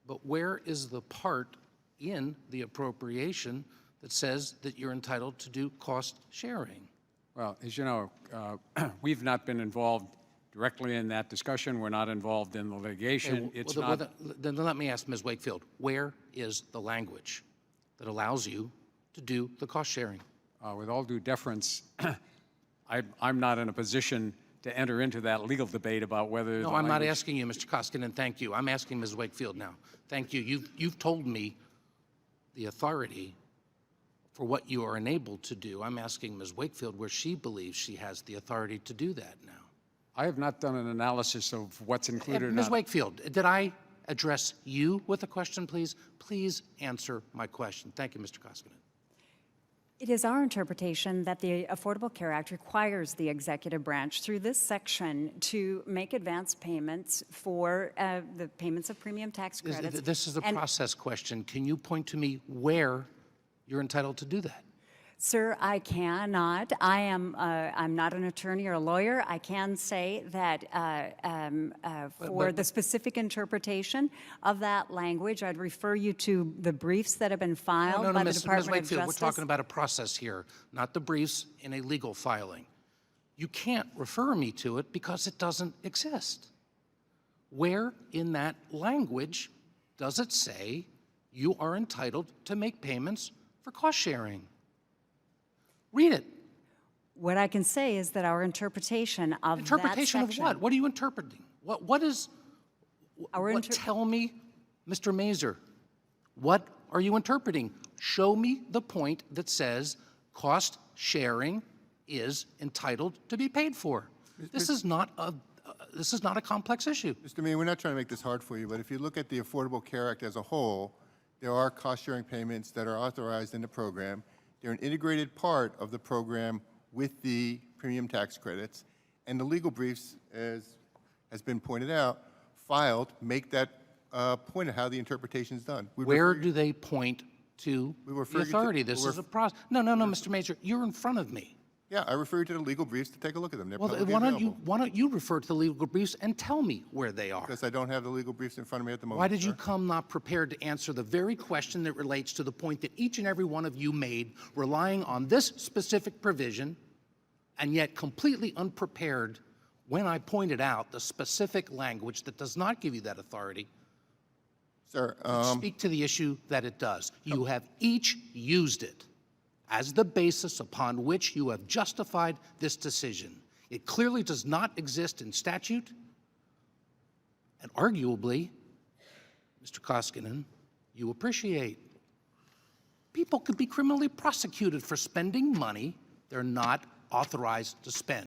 But where is the part in the appropriation that says that you're entitled to do cost sharing? Well, as you know, we've not been involved directly in that discussion. We're not involved in the litigation. It's not. Then let me ask Ms. Wakefield, where is the language that allows you to do the cost sharing? With all due deference, I'm not in a position to enter into that legal debate about whether. No, I'm not asking you, Mr. Koskinen, thank you. I'm asking Ms. Wakefield now. Thank you. You've told me the authority for what you are enabled to do. I'm asking Ms. Wakefield where she believes she has the authority to do that now. I have not done an analysis of what's included or Ms. not. Wakefield, did I address you with a question, please? Please answer my question. Thank you, Mr. Koskinen. It is our interpretation that the Affordable Care Act requires the executive branch through this section to make advance payments for the payments of premium tax credits. This is a process question. Can you point to me where you're entitled to do that? Sir, I cannot. I'm not an attorney or a lawyer. I can say that for the specific interpretation of that language, I'd refer you to the briefs that have been filed by the Department of Wakefield, Justice. we're talking about a process here, not the briefs in a legal filing. You can't refer me to it because it doesn't exist. Where in that language does it say you are entitled to make payments for cost sharing? Read it. What I can say is that our interpretation of Interpretation that of section, what? What are you interpreting? Tell me, Mr. Mazur, what are you interpreting? Show me the point that says cost sharing is entitled to be paid for. This is not a complex issue. Mr. Meehan, we're not trying to make this hard for you, but if you look at the Affordable Care Act as a whole, there are cost-sharing payments that are authorized in the program. They're an integrated part of the program with the premium tax credits, and the legal briefs, as has been pointed out, filed, make that point of how the interpretation is done. Where do they point to the refer you to- authority? This is a process. No, Mr. Mazur, you're in front of me. Yeah, I refer you to the legal briefs to take a look at them. They're Well, publicly why available. don't you refer to the legal briefs and tell me where they are? Because I don't have the legal briefs in front of me at the moment. Why did you sir. come not prepared to answer the very question that relates to the point that each and every one of you made, relying on this specific provision, and yet completely unprepared when I pointed out the specific language that does not give you that authority? Sir, Speak to the issue that it does. You have each used it as the basis upon which you have justified this decision. It clearly does not exist in statute, and arguably, Mr. Koskinen, you appreciate. People could be criminally prosecuted for spending money they're not authorized to spend.